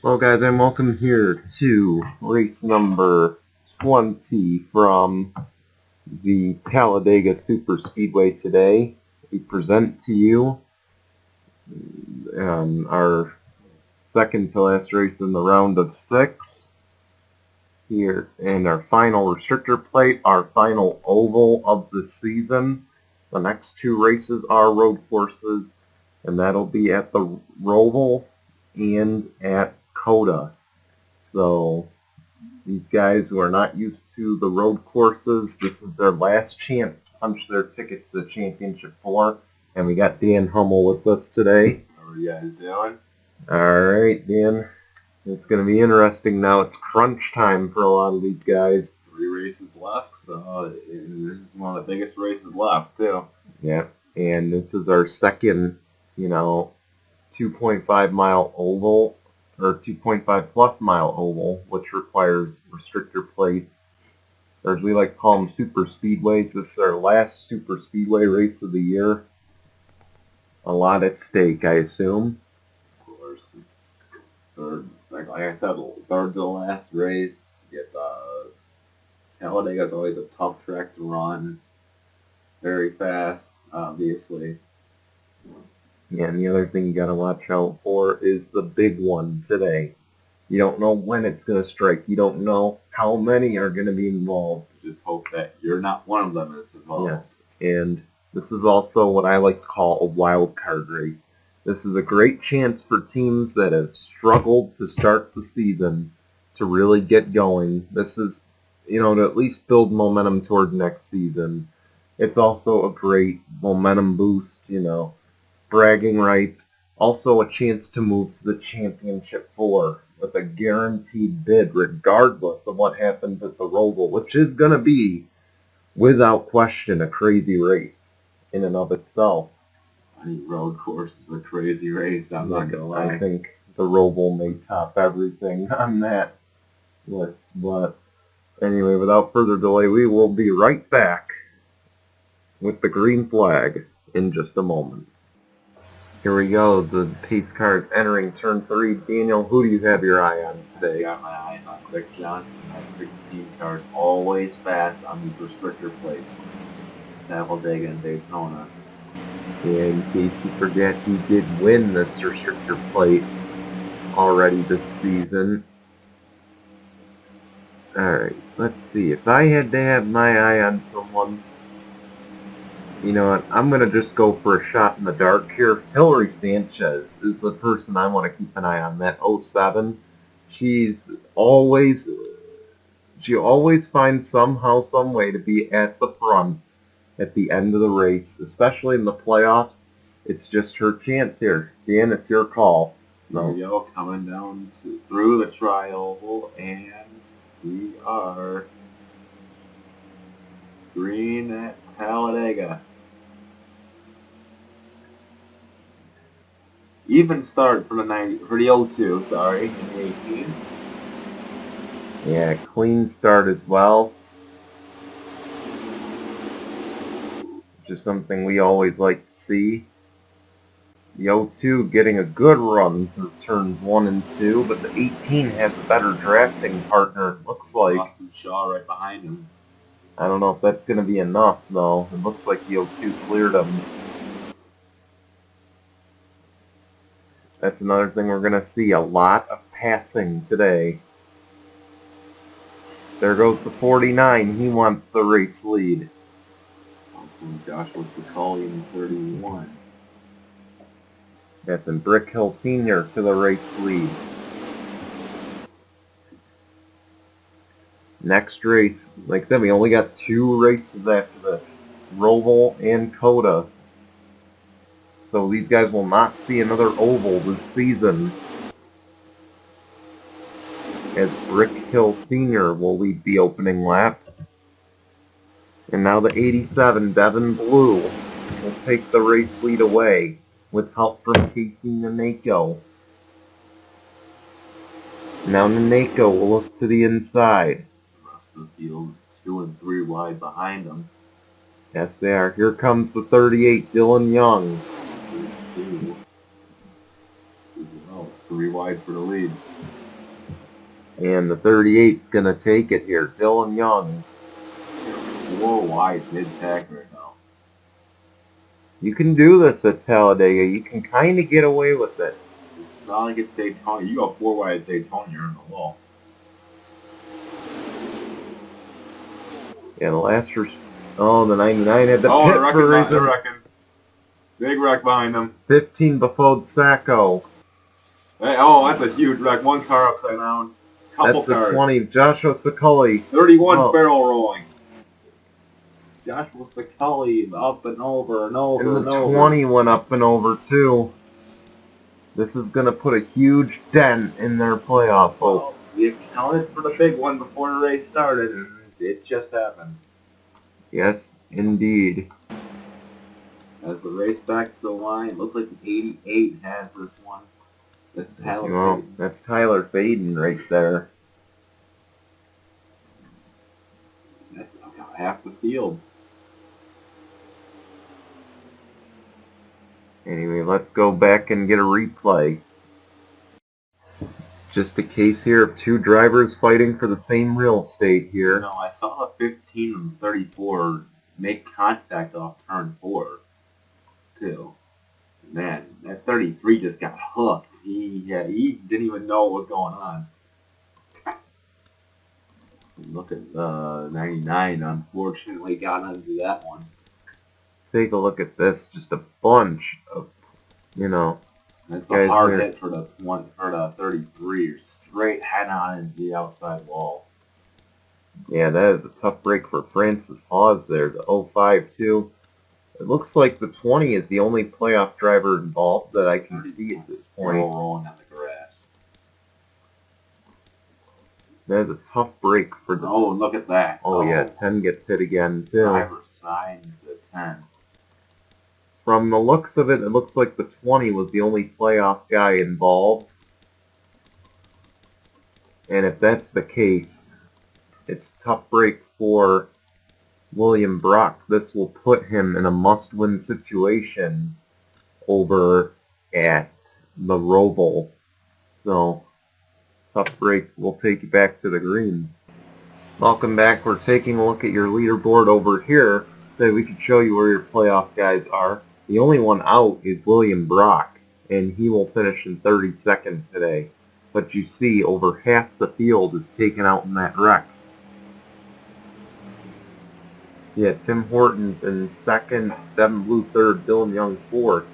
Well, guys, and welcome here to race number 20 from the Talladega Super Speedway today. We present to you our second to last race in the round of 6 here, and our final restrictor plate, our final oval of the season. The next 2 races are road courses, and that'll be at the Roval and at Coda. So these guys who are not used to the road courses, this is their last chance to punch their tickets to the Championship 4. And we got Dan Hummel with us today. How are you guys doing? Alright, Dan. It's going to be interesting now. It's crunch time for a lot of these guys. 3 races left, so this is one of the biggest races left, too. Yeah, and this is our second, 2.5 mile oval, or 2.5 plus mile oval, which requires restrictor plates, or as we like to call them, super speedways. This is our last super speedway race of the year. A lot at stake, I assume. Of course, it's third, like I said, third to the last race. Get Talladega is always a tough track to run. Very fast, obviously. Yeah, and the other thing you got to watch out for is the big one today. You don't know when it's going to strike. You don't know how many are going to be involved. Just hope that you're not one of them that's involved. Yes, and this is also what I like to call a wild card race. This is a great chance for teams that have struggled to start the season to really get going. This is, to at least build momentum toward next season. It's also a great momentum boost, bragging rights. Also a chance to move to the Championship 4 with a guaranteed bid regardless of what happens at the Roval, which is going to be, without question, a crazy race in and of itself. Any road course is a crazy race, I'm not going to lie. I think the Roval may top everything on that list. But anyway, without further delay, we will be right back with the green flag in just a moment. Here we go, the pace car is entering turn 3. Daniel, who do you have your eye on today? I got my eye on Rick Johnson. That 16 car is always fast on these restrictor plates. Talladega and Daytona. In case you forget, he did win this restrictor plate already this season. Alright, let's see. If I had to have my eye on someone, you know what, I'm going to just go for a shot in the dark here. Hillary Sanchez is the person I want to keep an eye on. That 07, she always finds somehow, some way to be at the front at the end of the race, especially in the playoffs. It's just her chance here. Dan, it's your call. There we go, coming down through the tri-oval, and we are green at Talladega. Even start for the 02, sorry, in the 18. Yeah, clean start as well. Which is something we always like to see. The 02 getting a good run through turns 1 and 2, but the 18 has a better drafting partner, it looks like. Austin Shaw right behind him. I don't know if that's going to be enough, though. It looks like the 02 cleared him. That's another thing we're going to see. A lot of passing today. There goes the 49. He wants the race lead. Joshua Sakali in 31. That's in Brick Hill Sr. to the race lead. Next race, like I said, we only got 2 races after this. Roval and Coda. So these guys will not see another oval this season, as Brick Hill Sr. will lead the opening lap. And now the 87, Devin Blue, will take the race lead away with help from Casey Naneko. Now Naneko will look to the inside. The rest of the field 2 and 3 wide behind him. Yes, they are. Here comes the 38, Dylan Young. 3 wide for the lead. And the 38's going to take it here. Dylan Young. 4 wide mid-pack right now. You can do this at Talladega. You can kind of get away with it. It's not like it's Daytona. You go 4 wide at Daytona, you're in the wall. Yeah, the last first. Oh, the 99 had the Oh, pit they're for a wrecking. They're reason. wrecking. Big wreck behind them. 15 Befode Sacco. Hey, oh, that's a huge wreck. One car upside down. Couple That's the cars. 20. Joshua Scully. 31 Oh. barrel rolling. Joshua Scully up and over and over And and the over. 20 went up and over too. This is going to put a huge dent in their playoff hope. Well, we accounted for the big one before the race started, and it just happened. Yes, indeed. As the race back to the line, it looks like the 88 has this one. That's Tyler Well, Faden. that's Tyler Faden right there. That's about half the field. Anyway, let's go back and get a replay. Just a case here of two drivers fighting for the same real estate here. You know, I saw the 15 and 34 make contact off turn 4, too. Man, that 33 just got hooked. He didn't even know what was going on. Look at 99, unfortunately got into that one. Take a look at this. Just a bunch of, That's guys a hard there. hit for the 33, straight head on into the outside wall. Yeah, that is a tough break for Francis Hawes there. The 05 too. It looks like the 20 is the only playoff driver involved that I can see at this They're point. all rolling on the grass. That is a tough break for the... Oh, look at that. Oh yeah, 10 gets hit again too. Driver side to 10. From the looks of it, it looks like the 20 was the only playoff guy involved. And if that's the case, it's a tough break for William Brock. This will put him in a must-win situation over at the Roval. So, tough break. We'll take you back to the green. Welcome back. We're taking a look at your leaderboard over here so we can show you where your playoff guys are. The only one out is William Brock, and he will finish in 32nd today. But you see, over half the field is taken out in that wreck. Yeah, Tim Hortons in second, Devin Blue third, Dylan Young fourth.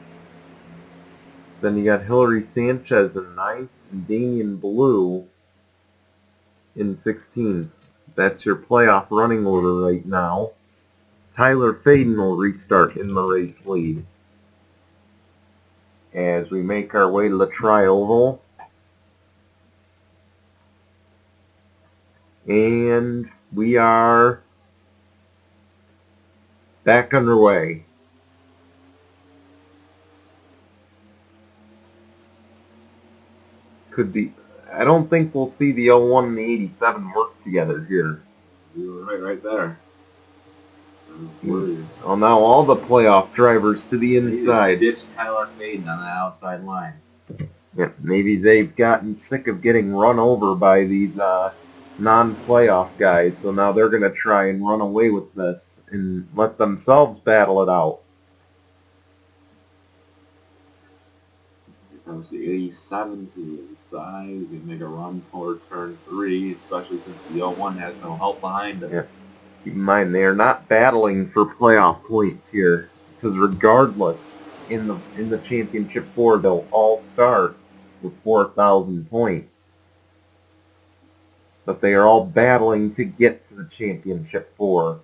Then you got Hillary Sanchez in ninth, and Damian Blue in 16th. That's your playoff running order right now. Tyler Faden will restart in the race lead. As we make our way to the tri-oval. And we are back underway. Could be. I don't think we'll see the 01 and the 87 work together here. You were right there. Well, now all the playoff drivers to the inside. Ditch Tyler Faden on the outside line. Yeah, maybe they've gotten sick of getting run over by these non-playoff guys, so now they're going to try and run away with this and let themselves battle it out. Here comes the 87 to the inside. We can make a run toward turn 3, especially since the 01 has no help behind it. Yeah. Keep in mind, they are not battling for playoff points here, because regardless, in the championship 4, they'll all start with 4,000 points. But they are all battling to get to the championship 4.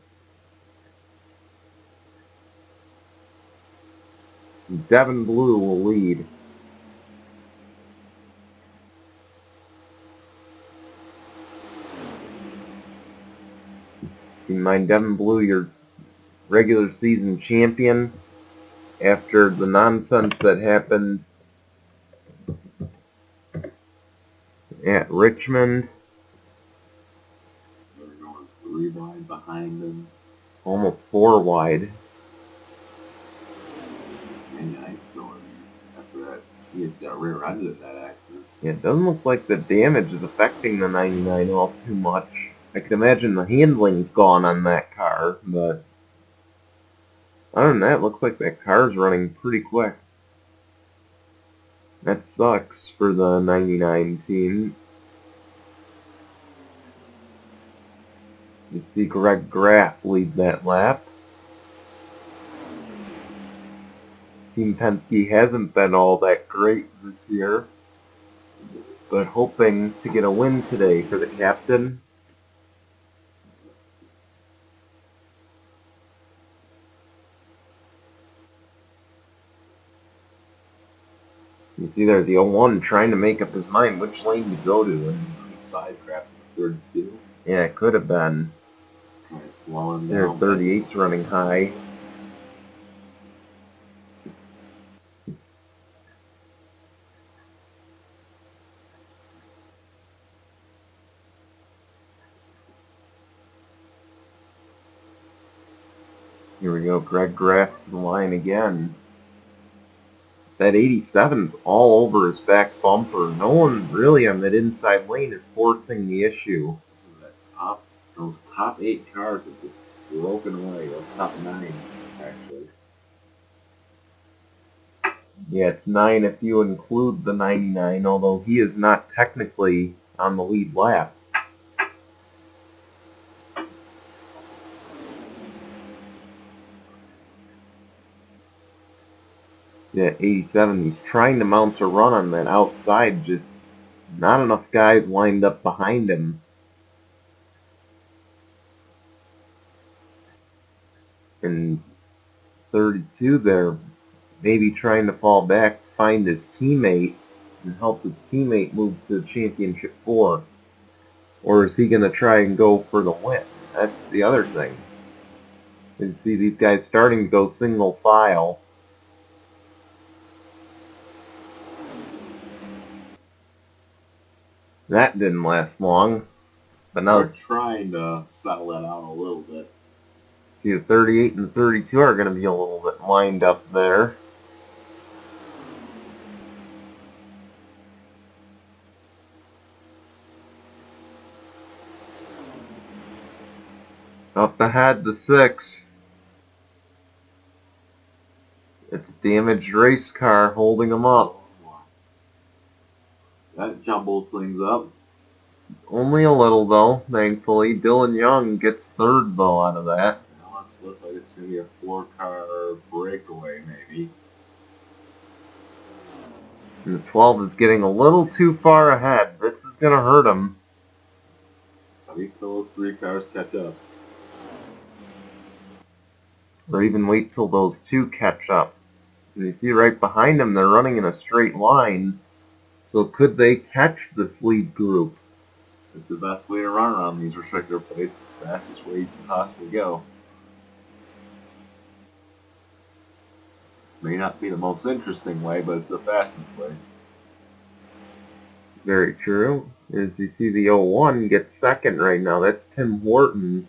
Devin Blue will lead. Keep in mind, Devin Blue, your regular season champion, after the nonsense that happened at Richmond. They're going 3 wide behind him. Almost 4 wide. And I going after that. He just got rear-ended that accident. Yeah, it doesn't look like the damage is affecting the 99 all too much. I can imagine the handling's gone on that car, but other than that, it looks like that car's running pretty quick. That sucks for the 99 team. You see Greg Graff lead that lap. Team Penske hasn't been all that great this year, but hoping to get a win today for the captain. You see there the 01 trying to make up his mind which lane to go to, and Sidetracked the 32. yeah, it could have been. Trying to slow him Their down. 38's running high. Here we go, Greg Graff to the line again. That 87's all over his back bumper. No one really on that inside lane is forcing the issue. Those top 8 cars have just broken away. Those top 9, actually. Yeah, it's 9 if you include the 99, although he is not technically on the lead lap. Yeah, 87, he's trying to mount a run on that outside, just not enough guys lined up behind him. And 32 there, maybe trying to fall back to find his teammate and help his teammate move to championship 4. Or is he going to try and go for the win? That's the other thing. You see these guys starting to go single file. That didn't last long. But now They're trying to settle that out a little bit. see the 38 and 32 are going to be a little bit lined up there. Up ahead, the 6. It's a damaged race car holding them up. That jumbles things up. Only a little, though, thankfully. Dylan Young gets 3rd, though, out of that. Now it looks like it's going to be a 4-car breakaway, maybe. And the 12 is getting a little too far ahead. This is going to hurt him. Wait till those 3 cars catch up. Or even wait till those 2 catch up. And you see right behind them, they're running in a straight line. So could they catch this lead group? It's the best way to run around these restrictor plates. The fastest way you can possibly go. May not be the most interesting way, but it's the fastest way. Very true. As you see the 01 gets 2nd right now. That's Tim Horton.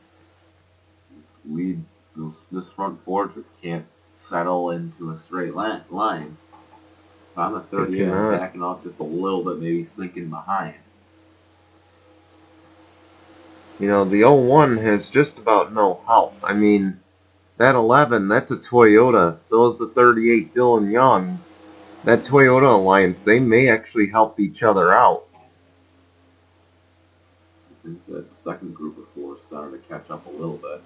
This front 4 just can't settle into a straight line. If I'm a 38, I'm backing off just a little bit, maybe sinking behind. You know, the 01 has just about no help. I mean, that 11, that's a Toyota. So is the 38, Dylan Young. That Toyota Alliance, they may actually help each other out. I think that the second group of 4 is starting to catch up a little bit.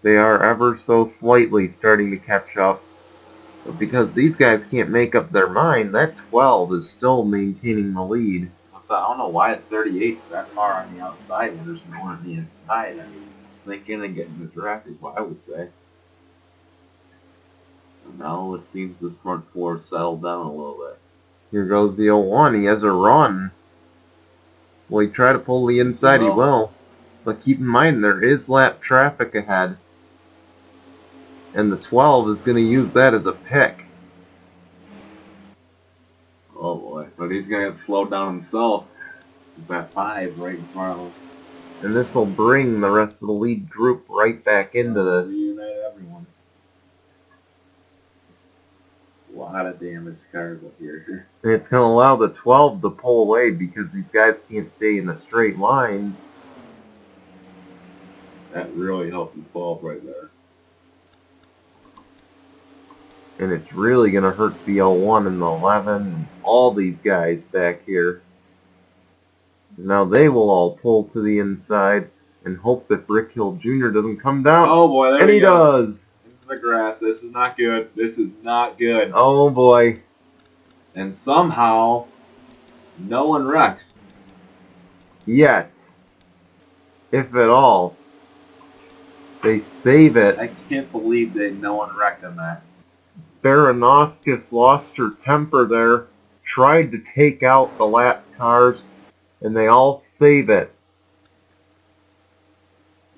They are ever so slightly starting to catch up. But because these guys can't make up their mind, that 12 is still maintaining the lead. I don't know why 38 is that far on the outside when there's no one on the inside. I mean, sneak in and get in the draft is what I would say. And now it seems this front 4 settled down a little bit. Here goes the 01. He has a run. Will he try to pull the inside? He will. But keep in mind, there is lap traffic ahead. And the 12 is going to use that as a pick. Oh boy, but he's going to slow down himself. He's at 5 right in front of him. And this will bring the rest of the lead group right back into this. Reunite everyone. lot of damaged cars up here. And it's going to allow the 12 to pull away because these guys can't stay in a straight line. That really helped the 12 right there. And it's really going to hurt the 01 and the 11 and all these guys back here. Now they will all pull to the inside and hope that Rick Hill Jr. doesn't come down. Oh boy, there and we he go. does. Into the grass. This is not good. This is not good. Oh boy. And somehow, no one wrecks. Yet, if at all, they save it. I can't believe that no one wrecked on that. Baranowskis lost her temper there, tried to take out the lap cars, and they all save it.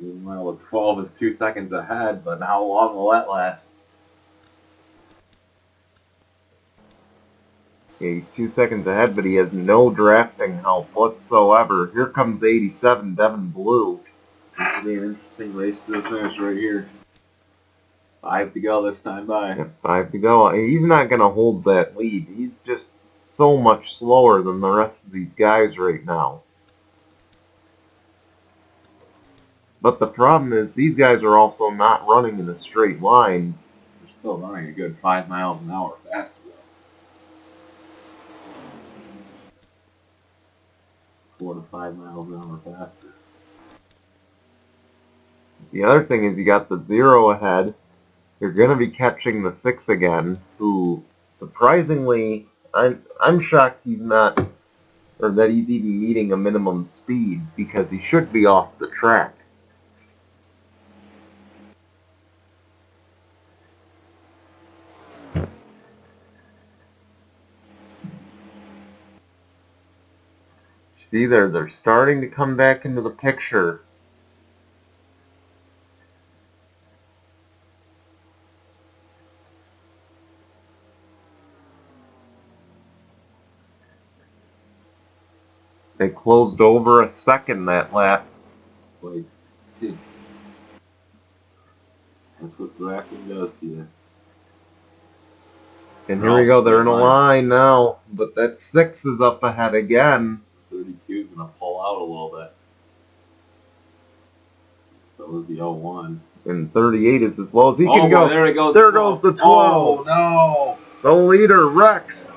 Well, the 12 is 2 seconds ahead, but how long will that last? Yeah, he's 2 seconds ahead, but he has no drafting help whatsoever. Here comes 87, Devin Blue. This will be an interesting race to the finish right here. 5 to go this time by. Yeah, 5 to go. He's not going to hold that lead. He's just so much slower than the rest of these guys right now. But the problem is these guys are also not running in a straight line. They're still running a good 5 miles an hour faster though. 4 to 5 miles an hour faster. The other thing is you got the 0 ahead. You're going to be catching the 6 again, who surprisingly, I'm shocked he's not, or that he's even meeting a minimum speed, because he should be off the track. See, they're starting to come back into the picture. They closed over a second that lap. Like, that's what drafting does to you. And here we go, they're in a line now, but that 6 is up ahead again. 32 is going to pull out a little bit. So was the 01. And 38 is as low as he can boy, go. there it goes. There goes the 12. Oh, no. The leader, Rex.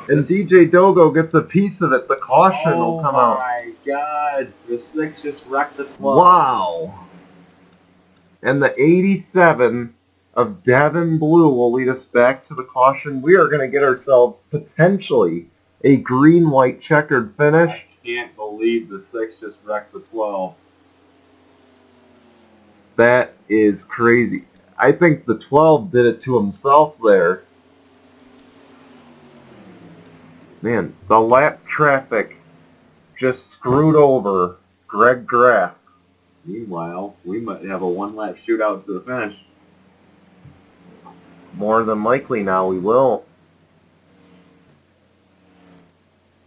And DJ Dogo gets a piece of it. The caution will come out. Oh, my God. The 6 just wrecked the 12. Wow. And the 87 of Devin Blue will lead us back to the caution. We are going to get ourselves potentially a green-white checkered finish. I can't believe the 6 just wrecked the 12. That is crazy. I think the 12 did it to himself there. Man, the lap traffic just screwed over Greg Graff. Meanwhile, we might have a one-lap shootout to the finish. More than likely now we will.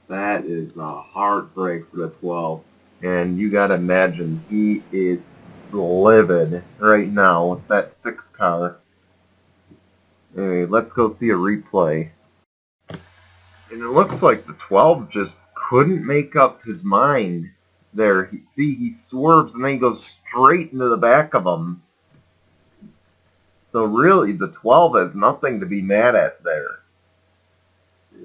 That is a heartbreak for the 12. And you gotta imagine he is livid right now with that 6 car. Anyway, let's go see a replay. And it looks like the 12 just couldn't make up his mind there. He swerves and then he goes straight into the back of him. So really, the 12 has nothing to be mad at there.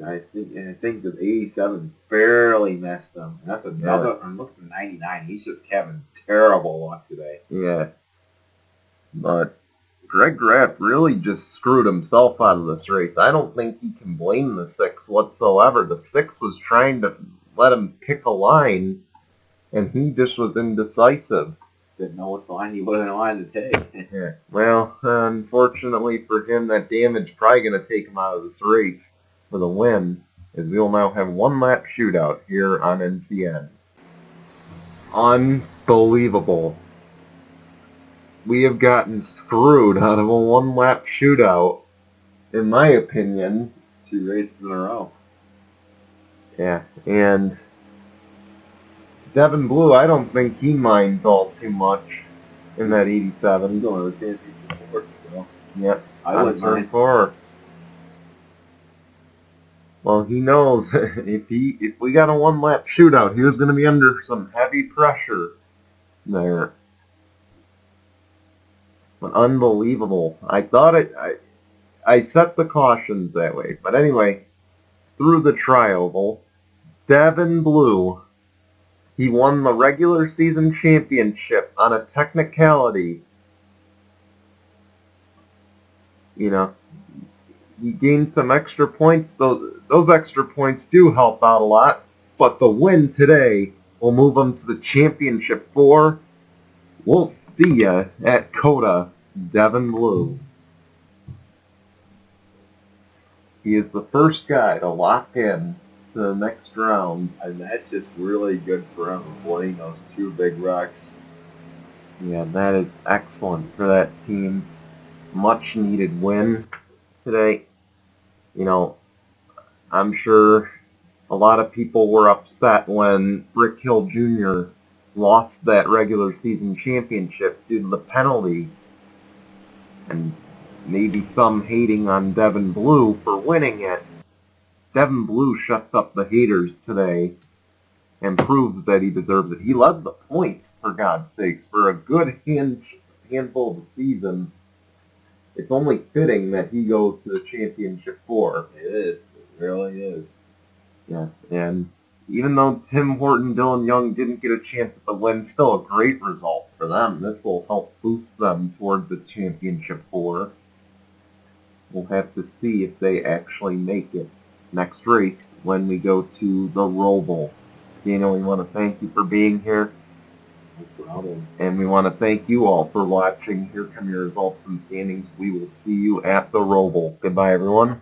I think the 87 barely messed him. That's another. I'm looking at 99. He's just having terrible luck today. Yeah. But Greg Graff really just screwed himself out of this race. I don't think he can blame the 6 whatsoever. The 6 was trying to let him pick a line, and he just was indecisive. Didn't know what line he was in line to take. Yeah. Well, unfortunately for him, that damage probably going to take him out of this race for the win, as we'll now have one-lap shootout here on NCN. Unbelievable. We have gotten screwed out of a one-lap shootout, in my opinion. 2 races in a row. Yeah, and Devin Blue, I don't think he minds all too much in that 87. He's going to the championship board, so. Yep, I wouldn't mind. 4. Well, he knows if we got a one-lap shootout, he was going to be under some heavy pressure there. But unbelievable. I thought I set the cautions that way. But anyway, through the trioval, Devin Blue, he won the regular season championship on a technicality. You know, he gained some extra points. Those extra points do help out a lot. But the win today will move him to the championship 4. We'll see ya at Coda, Devin Blue. He is the first guy to lock in to the next round. And that's just really good for him, avoiding those 2 big wrecks. Yeah, that is excellent for that team. Much needed win today. You know, I'm sure a lot of people were upset when Brick Hill Jr. lost that regular season championship due to the penalty. And maybe some hating on Devin Blue for winning it. Devin Blue shuts up the haters today and proves that he deserves it. He led the points, for God's sakes, for a good handful of the season. It's only fitting that he goes to the championship 4. It is. It really is. Yes, and even though Tim Horton, Dylan Young didn't get a chance at the win, still a great result for them. This will help boost them toward the championship 4. We'll have to see if they actually make it next race when we go to the Roval. Daniel, we want to thank you for being here. No problem. And we want to thank you all for watching. Here come your results and standings. We will see you at the Roval. Goodbye, everyone.